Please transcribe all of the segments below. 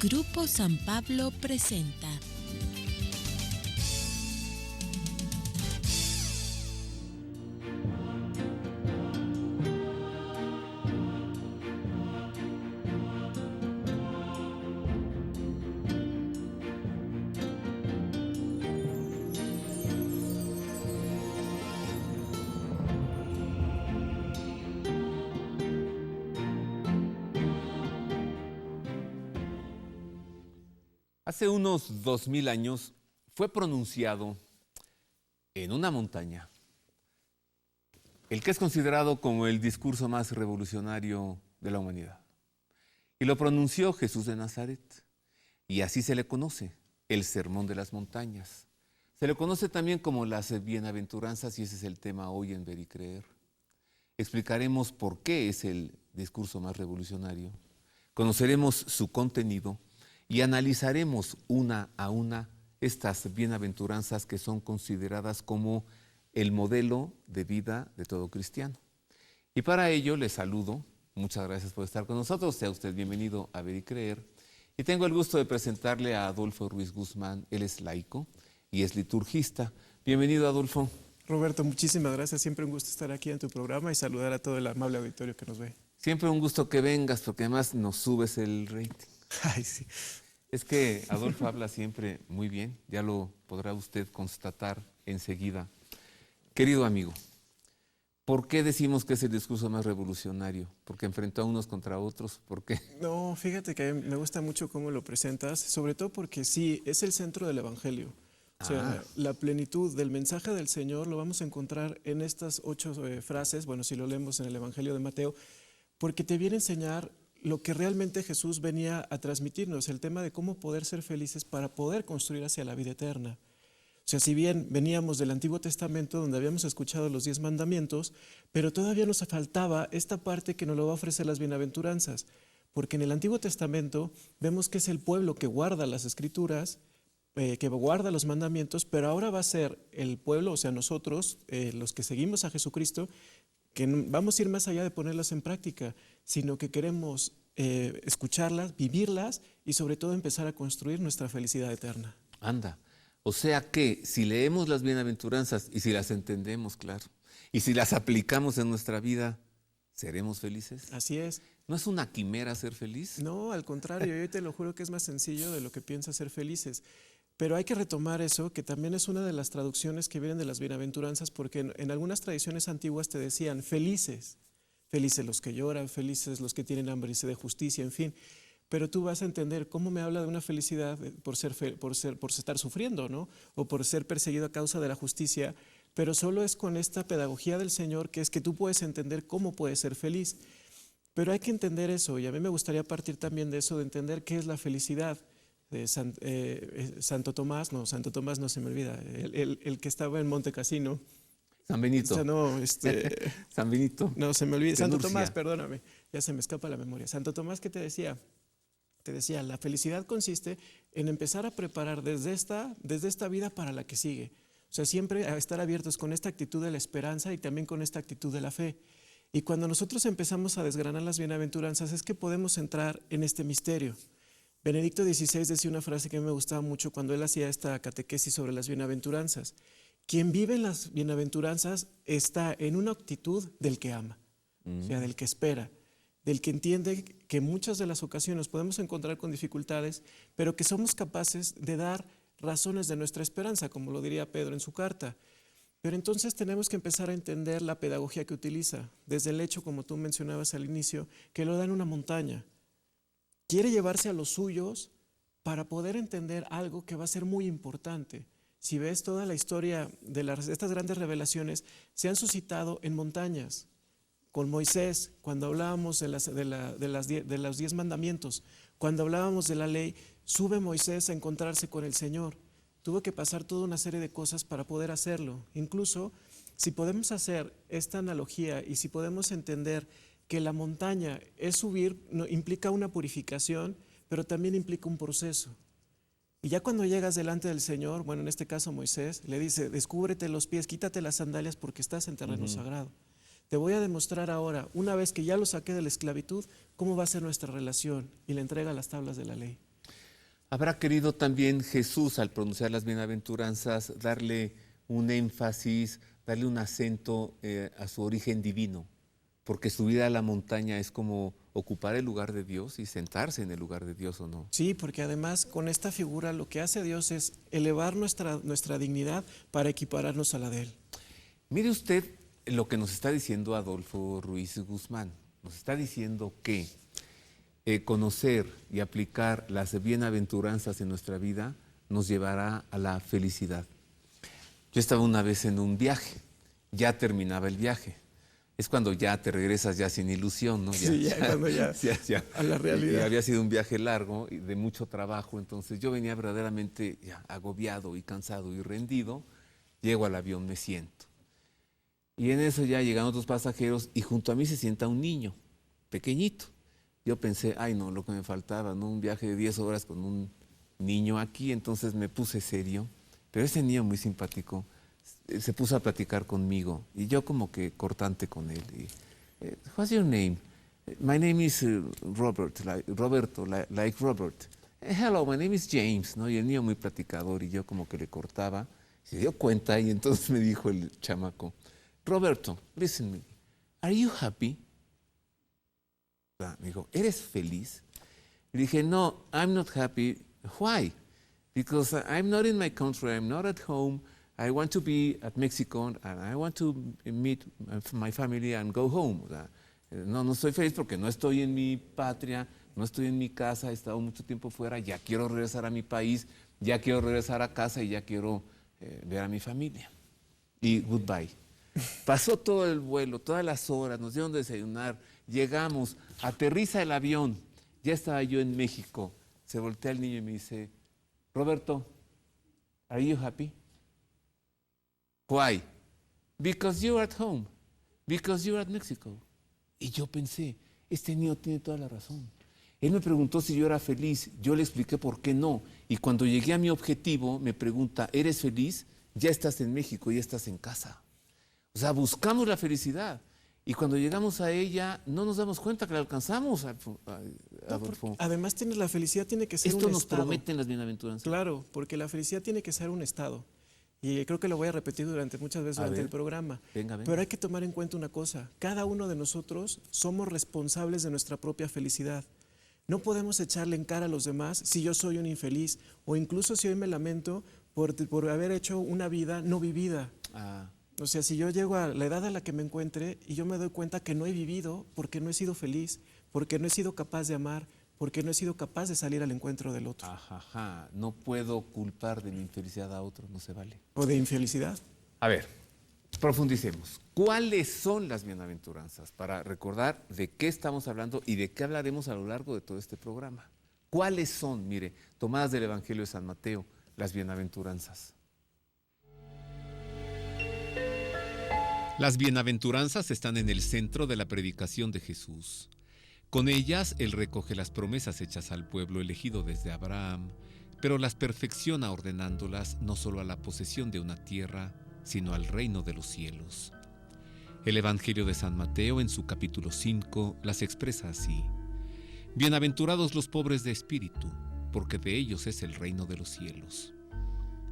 Grupo San Pablo presenta. Hace unos 2000 años fue pronunciado en una montaña el que es considerado como el discurso más revolucionario de la humanidad. Y lo pronunció Jesús de Nazaret. Y así se le conoce, el Sermón de las Montañas. Se le conoce también como las bienaventuranzas y ese es el tema hoy en Ver y Creer. Explicaremos por qué es el discurso más revolucionario. Conoceremos su contenido y analizaremos una a una estas bienaventuranzas que son consideradas como el modelo de vida de todo cristiano. Y para ello les saludo, muchas gracias por estar con nosotros, sea usted bienvenido a Ver y Creer. Y tengo el gusto de presentarle a Adolfo Ruiz Guzmán, él es laico y es liturgista. Bienvenido, Adolfo. Roberto, muchísimas gracias, siempre un gusto estar aquí en tu programa y saludar a todo el amable auditorio que nos ve. Siempre un gusto que vengas porque además nos subes el rating. Ay, sí. Es que Adolfo habla siempre muy bien, ya lo podrá usted constatar enseguida. Querido amigo, ¿por qué decimos que es el discurso más revolucionario? ¿Porque enfrentó a unos contra otros? ¿Por qué? No, fíjate que me gusta mucho cómo lo presentas, sobre todo porque sí, es el centro del Evangelio. O sea, la plenitud del mensaje del Señor lo vamos a encontrar en estas 8 frases, bueno, si lo leemos en el Evangelio de Mateo, porque te viene a enseñar lo que realmente Jesús venía a transmitirnos, el tema de cómo poder ser felices para poder construir hacia la vida eterna. O sea, si bien veníamos del Antiguo Testamento donde habíamos escuchado los 10 mandamientos, pero todavía nos faltaba esta parte que nos lo va a ofrecer las bienaventuranzas, porque en el Antiguo Testamento vemos que es el pueblo que guarda las Escrituras, que guarda los mandamientos, pero ahora va a ser el pueblo, o sea, nosotros, los que seguimos a Jesucristo, que vamos a ir más allá de ponerlas en práctica, sino que queremos escucharlas, vivirlas y sobre todo empezar a construir nuestra felicidad eterna. Anda, o sea que si leemos las bienaventuranzas y si las entendemos, claro, y si las aplicamos en nuestra vida, ¿seremos felices? Así es. ¿No es una quimera ser feliz? No, al contrario, yo te lo juro que es más sencillo de lo que piensas ser felices. Pero hay que retomar eso, que también es una de las traducciones que vienen de las bienaventuranzas, porque en algunas tradiciones antiguas te decían felices, felices los que lloran, felices los que tienen hambre y sed de justicia, en fin. Pero tú vas a entender cómo me habla de una felicidad por estar sufriendo, ¿no? O por ser perseguido a causa de la justicia, pero solo es con esta pedagogía del Señor que es que tú puedes entender cómo puedes ser feliz. Pero hay que entender eso, y a mí me gustaría partir también de eso, de entender qué es la felicidad. Santo Tomás no se me olvida, el que estaba en Monte Cassino. San Benito. O sea, no, San Benito. No, se me olvida. Santo Nurcia. Tomás, perdóname, ya se me escapa la memoria. Santo Tomás, ¿qué te decía? Te decía, la felicidad consiste en empezar a preparar desde esta vida para la que sigue. O sea, siempre a estar abiertos con esta actitud de la esperanza y también con esta actitud de la fe. Y cuando nosotros empezamos a desgranar las bienaventuranzas es que podemos entrar en este misterio. Benedicto XVI decía una frase que a mí me gustaba mucho cuando él hacía esta catequesis sobre las bienaventuranzas. Quien vive en las bienaventuranzas está en una actitud del que ama, o sea, del que espera, del que entiende que en muchas de las ocasiones podemos encontrar con dificultades, pero que somos capaces de dar razones de nuestra esperanza, como lo diría Pedro en su carta. Pero entonces tenemos que empezar a entender la pedagogía que utiliza, desde el hecho, como tú mencionabas al inicio, que lo da en una montaña. Quiere llevarse a los suyos para poder entender algo que va a ser muy importante. Si ves toda la historia de estas grandes revelaciones, se han suscitado en montañas. Con Moisés, cuando hablábamos de los 10 mandamientos, cuando hablábamos de la ley, sube Moisés a encontrarse con el Señor. Tuvo que pasar toda una serie de cosas para poder hacerlo. Incluso, si podemos hacer esta analogía y si podemos entender que la montaña es subir, implica una purificación, pero también implica un proceso. Y ya cuando llegas delante del Señor, bueno, en este caso Moisés, le dice, descúbrete los pies, quítate las sandalias porque estás en terreno sagrado. Te voy a demostrar ahora, una vez que ya lo saqué de la esclavitud, cómo va a ser nuestra relación, y le entrega las tablas de la ley. ¿Habrá querido también Jesús, al pronunciar las bienaventuranzas, darle un énfasis, darle un acento a su origen divino? Porque subir a la montaña es como ocupar el lugar de Dios y sentarse en el lugar de Dios, ¿o no? Sí, porque además con esta figura lo que hace Dios es elevar nuestra dignidad para equipararnos a la de Él. Mire usted lo que nos está diciendo Adolfo Ruiz Guzmán. Nos está diciendo que conocer y aplicar las bienaventuranzas en nuestra vida nos llevará a la felicidad. Yo estaba una vez en un viaje, ya terminaba el viaje. Es cuando ya te regresas ya sin ilusión, ¿no? Sí, cuando ya a la realidad. Y había sido un viaje largo y de mucho trabajo, entonces yo venía verdaderamente ya agobiado y cansado y rendido. Llego al avión, me siento. Y en eso ya llegan otros pasajeros y junto a mí se sienta un niño, pequeñito. Yo pensé, ay no, lo que me faltaba, ¿no? Un viaje de 10 horas con un niño aquí, entonces me puse serio. Pero ese niño muy simpático se puso a platicar conmigo y yo como que cortante con él. Y, what's your name? My name is Robert, Roberto, like Robert. Hello, my name is James, ¿no? Y el niño muy platicador y yo como que le cortaba. Se dio cuenta y entonces me dijo el chamaco, Roberto, listen to me, are you happy? Me dijo, ¿eres feliz? Le dije, no, I'm not happy. Why? Because I'm not in my country, I'm not at home. I want to be at Mexico and I want to meet my family and go home. O sea, no estoy feliz porque no estoy en mi patria, no estoy en mi casa, he estado mucho tiempo fuera, ya quiero regresar a mi país, ya quiero regresar a casa y ya quiero ver a mi familia. Y goodbye. Pasó todo el vuelo, todas las horas, nos dieron de desayunar, llegamos, aterriza el avión, ya estaba yo en México. Se voltea el niño y me dice, Roberto, are you happy? Why? Because you're at home, because you're at Mexico. Y yo pensé, este niño tiene toda la razón. Él me preguntó si yo era feliz, yo le expliqué por qué no. Y cuando llegué a mi objetivo, me pregunta, ¿eres feliz? Ya estás en México, ya estás en casa. O sea, buscamos la felicidad. Y cuando llegamos a ella, no nos damos cuenta que la alcanzamos, Adolfo. No, además, la felicidad tiene que ser Esto un nos estado. prometen las bienaventuranzas. Claro, porque la felicidad tiene que ser un estado. Y creo que lo voy a repetir muchas veces durante el programa. Venga. Pero hay que tomar en cuenta una cosa. Cada uno de nosotros somos responsables de nuestra propia felicidad. No podemos echarle en cara a los demás si yo soy un infeliz o incluso si hoy me lamento por haber hecho una vida no vivida. O sea, si yo llego a la edad a la que me encuentre y yo me doy cuenta que no he vivido porque no he sido feliz, porque no he sido capaz de amar, porque no he sido capaz de salir al encuentro del otro. No puedo culpar de mi infelicidad a otro, no se vale. O de infelicidad. A ver, profundicemos. ¿Cuáles son las bienaventuranzas? Para recordar de qué estamos hablando y de qué hablaremos a lo largo de todo este programa. ¿Cuáles son, mire, tomadas del Evangelio de San Mateo, las bienaventuranzas? Las bienaventuranzas están en el centro de la predicación de Jesús. Con ellas, Él recoge las promesas hechas al pueblo elegido desde Abraham, pero las perfecciona ordenándolas no solo a la posesión de una tierra, sino al reino de los cielos. El Evangelio de San Mateo, en su capítulo 5, las expresa así: Bienaventurados los pobres de espíritu, porque de ellos es el reino de los cielos.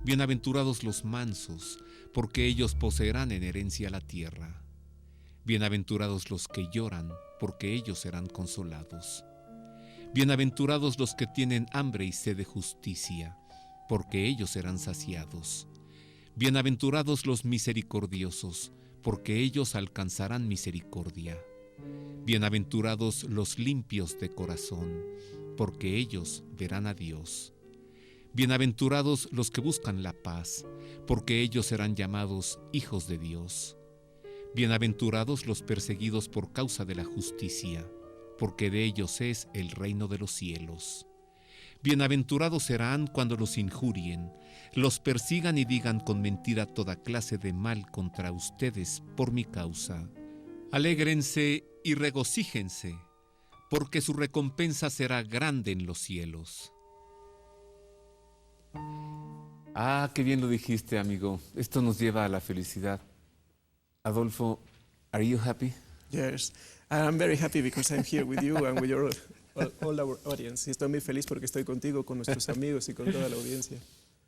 Bienaventurados los mansos, porque ellos poseerán en herencia la tierra. Bienaventurados los que lloran, porque ellos serán consolados. Bienaventurados los que tienen hambre y sed de justicia, porque ellos serán saciados. Bienaventurados los misericordiosos, porque ellos alcanzarán misericordia. Bienaventurados los limpios de corazón, porque ellos verán a Dios. Bienaventurados los que buscan la paz, porque ellos serán llamados hijos de Dios. Bienaventurados los perseguidos por causa de la justicia, porque de ellos es el reino de los cielos. Bienaventurados serán cuando los injurien, los persigan y digan con mentira toda clase de mal contra ustedes por mi causa. Alégrense y regocíjense, porque su recompensa será grande en los cielos. Qué bien lo dijiste, amigo. Esto nos lleva a la felicidad. Adolfo, are you happy? Yes, I'm very happy because I'm here with you and with your all our audience. Y estoy muy feliz porque estoy contigo, con nuestros amigos y con toda la audiencia.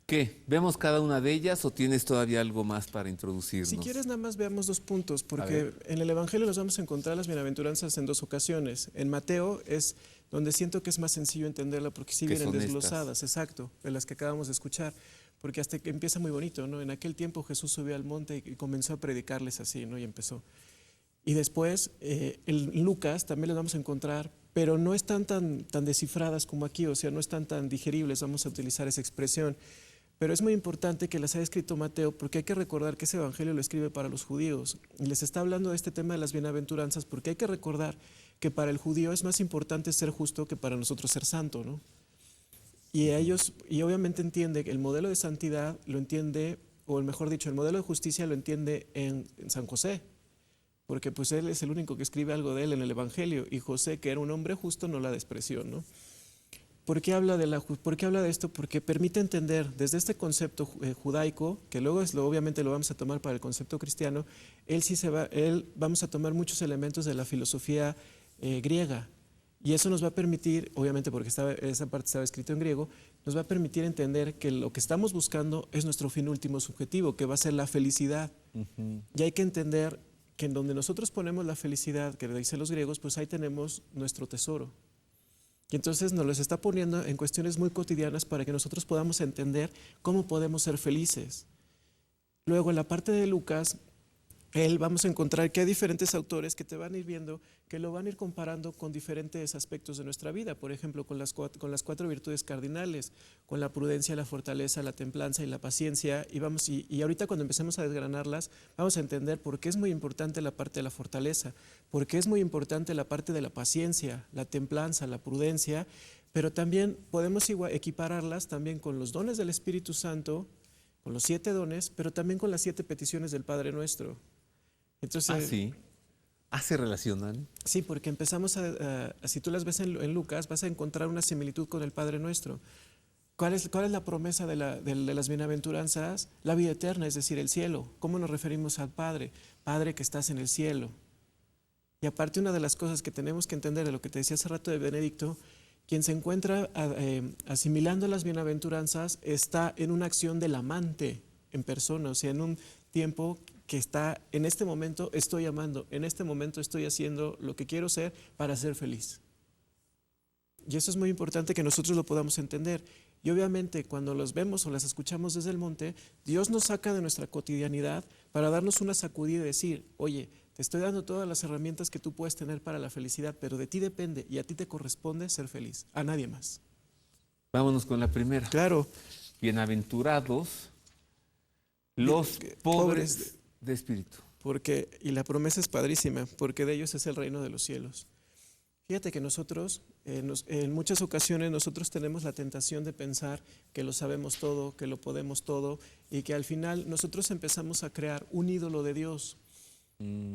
¿Qué? ¿Vemos cada una de ellas o tienes todavía algo más para introducirnos? Si quieres, nada más veamos 2 puntos, porque en el Evangelio los vamos a encontrar las bienaventuranzas en 2 ocasiones. En Mateo es donde siento que es más sencillo entenderla, porque sí vienen desglosadas, exacto, de las que acabamos de escuchar, porque hasta que empieza muy bonito, ¿no? En aquel tiempo Jesús subió al monte y comenzó a predicarles así, ¿no? Y empezó. Y después, en Lucas también las vamos a encontrar, pero no están tan descifradas como aquí, o sea, no están tan digeribles, vamos a utilizar esa expresión. Pero es muy importante que las haya escrito Mateo, porque hay que recordar que ese evangelio lo escribe para los judíos. Y les está hablando de este tema de las bienaventuranzas, porque hay que recordar que para el judío es más importante ser justo que para nosotros ser santo, ¿no? Y obviamente entiende que el modelo de santidad lo entiende, o mejor dicho, el modelo de justicia lo entiende en San José, porque pues él es el único que escribe algo de él en el evangelio, y José, que era un hombre justo, no la despreció, ¿no? ¿Por qué habla de esto? Porque permite entender desde este concepto judaico, que luego obviamente lo vamos a tomar para el concepto cristiano, vamos a tomar muchos elementos de la filosofía griega. Y eso nos va a permitir, obviamente porque esa parte estaba escrito en griego, nos va a permitir entender que lo que estamos buscando es nuestro fin último subjetivo, que va a ser la felicidad. Y hay que entender que en donde nosotros ponemos la felicidad, que dicen los griegos, pues ahí tenemos nuestro tesoro. Y entonces nos los está poniendo en cuestiones muy cotidianas para que nosotros podamos entender cómo podemos ser felices. Luego, en la parte de Lucas, vamos a encontrar que hay diferentes autores que te van a ir viendo, que lo van a ir comparando con diferentes aspectos de nuestra vida. Por ejemplo, con las 4 virtudes cardinales, con la prudencia, la fortaleza, la templanza y la paciencia. Y ahorita cuando empecemos a desgranarlas, vamos a entender por qué es muy importante la parte de la fortaleza, por qué es muy importante la parte de la paciencia, la templanza, la prudencia, pero también podemos equipararlas también con los dones del Espíritu Santo, con los 7 dones, pero también con las 7 peticiones del Padre Nuestro. Entonces, sí. ¿Se relacionan? Sí, porque empezamos si tú las ves en Lucas, vas a encontrar una similitud con el Padre Nuestro. ¿Cuál es la promesa de las bienaventuranzas? La vida eterna, es decir, el cielo. ¿Cómo nos referimos al Padre? Padre que estás en el cielo. Y aparte, una de las cosas que tenemos que entender de lo que te decía hace rato de Benedicto, quien se encuentra asimilando las bienaventuranzas está en una acción del amante en persona, o sea, en un tiempo que está, en este momento estoy amando, en este momento estoy haciendo lo que quiero ser para ser feliz. Y eso es muy importante que nosotros lo podamos entender. Y obviamente cuando los vemos o las escuchamos desde el monte, Dios nos saca de nuestra cotidianidad para darnos una sacudida y decir, oye, te estoy dando todas las herramientas que tú puedes tener para la felicidad, pero de ti depende y a ti te corresponde ser feliz, a nadie más. Vámonos con la primera. Claro. Bienaventurados los pobres de espíritu. Y la promesa es padrísima, porque de ellos es el reino de los cielos. Fíjate que nosotros, en muchas ocasiones, nosotros tenemos la tentación de pensar que lo sabemos todo, que lo podemos todo, y que al final nosotros empezamos a crear un ídolo de Dios.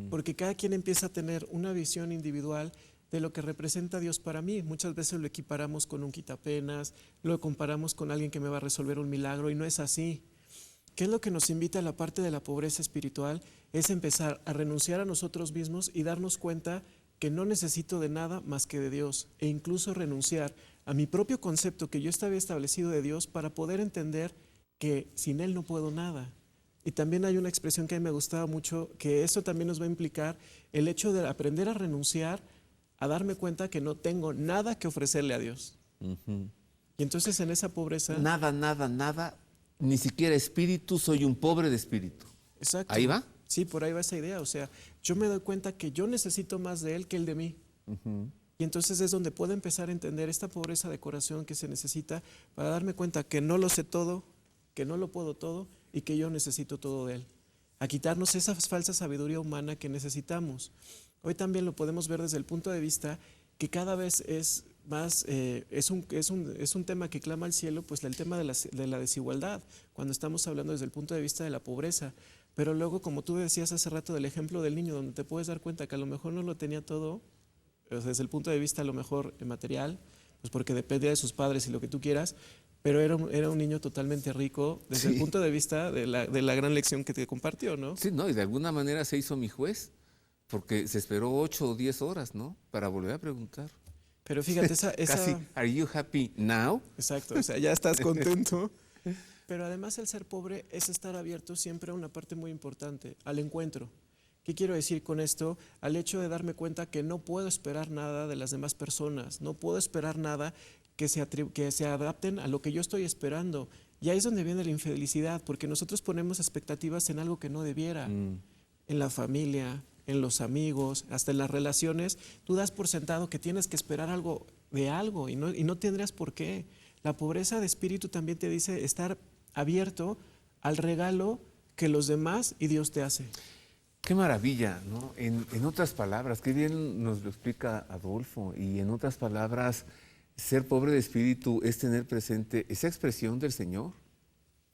Porque cada quien empieza a tener una visión individual de lo que representa Dios para mí. Muchas veces lo equiparamos con un quitapenas, lo comparamos con alguien que me va a resolver un milagro, y no es así. ¿Qué es lo que nos invita a la parte de la pobreza espiritual? Es empezar a renunciar a nosotros mismos y darnos cuenta que no necesito de nada más que de Dios, e incluso renunciar a mi propio concepto que yo estaba establecido de Dios para poder entender que sin Él no puedo nada. Y también hay una expresión que a mí me gustaba mucho, que eso también nos va a implicar el hecho de aprender a renunciar, a darme cuenta que no tengo nada que ofrecerle a Dios. Y entonces en esa pobreza... Nada, ni siquiera espíritu, soy un pobre de espíritu. Exacto. ¿Ahí va? Sí, por ahí va esa idea. O sea, yo me doy cuenta que yo necesito más de Él que Él de mí. Y entonces es donde puedo empezar a entender esta pobreza de corazón que se necesita para darme cuenta que no lo sé todo, que no lo puedo todo y que yo necesito todo de Él. A quitarnos esa falsa sabiduría humana que necesitamos. Hoy también lo podemos ver desde el punto de vista que cada vez es más, es un tema que clama al cielo, pues el tema de la desigualdad, cuando estamos hablando desde el punto de vista de la pobreza. Pero luego, como tú decías hace rato del ejemplo del niño, donde te puedes dar cuenta que a lo mejor no lo tenía todo, o sea, desde el punto de vista a lo mejor material, pues porque dependía de sus padres y lo que tú quieras, pero era un niño totalmente rico desde el punto de vista de la gran lección que te compartió, ¿no? Sí, no, y de alguna manera se hizo mi juez, porque se esperó 8 o 10 horas, ¿no? Para volver a preguntar. Pero fíjate, Casi, ¿are you happy now? Exacto, o sea, ya estás contento. Pero además el ser pobre es estar abierto siempre a una parte muy importante, al encuentro. ¿Qué quiero decir con esto? Al hecho de darme cuenta que no puedo esperar nada de las demás personas, no puedo esperar nada que se adapten a lo que yo estoy esperando. Y ahí es donde viene la infelicidad, porque nosotros ponemos expectativas en algo que no debiera, en la familia, en los amigos, hasta en las relaciones. Tú das por sentado que tienes que esperar algo de algo y no tendrías por qué. La pobreza de espíritu también te dice estar abierto al regalo que los demás y Dios te hace. Qué maravilla, ¿no? En otras palabras, qué bien nos lo explica Adolfo, y en otras palabras, ser pobre de espíritu es tener presente esa expresión del Señor.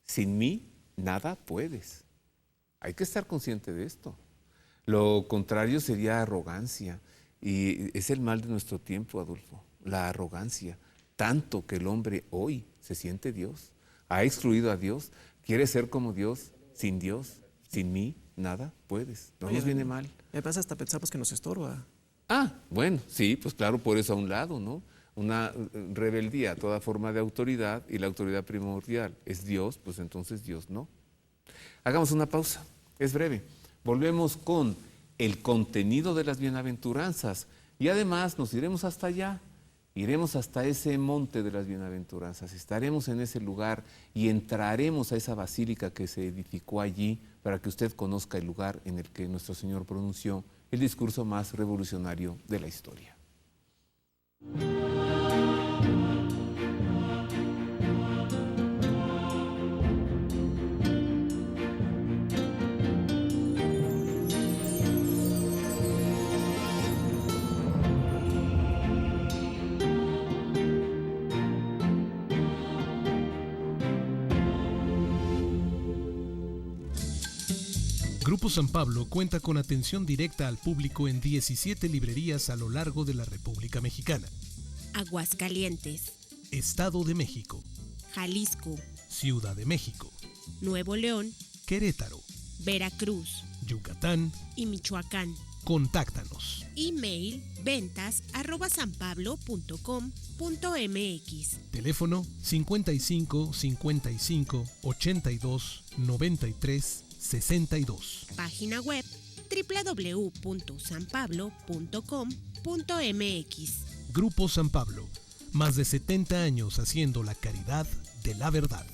Sin mí, nada puedes. Hay que estar consciente de esto. Lo contrario sería arrogancia, y es el mal de nuestro tiempo, Adolfo, la arrogancia. Tanto que el hombre hoy se siente Dios, ha excluido a Dios, quiere ser como Dios, sin Dios, sin mí, nada puedes. No nos viene mal. Además hasta pensamos que nos estorba. Bueno, sí, pues claro, por eso a un lado, ¿no? Una rebeldía a toda forma de autoridad, y la autoridad primordial es Dios, pues entonces Dios no. Hagamos una pausa, es breve. Volvemos con el contenido de las bienaventuranzas y además nos iremos hasta allá. Iremos hasta ese monte de las bienaventuranzas, estaremos en ese lugar y entraremos a esa basílica que se edificó allí para que usted conozca el lugar en el que nuestro Señor pronunció el discurso más revolucionario de la historia. Grupo San Pablo cuenta con atención directa al público en 17 librerías a lo largo de la República Mexicana. Aguascalientes, Estado de México, Jalisco, Ciudad de México, Nuevo León, Querétaro, Veracruz Yucatán. y Michoacán. Contáctanos. Email ventas@sanpablo.com.mx. Teléfono 55 55 82 93 62. Página web www.sanpablo.com.mx. Grupo San Pablo, más de 70 años haciendo la caridad de la verdad.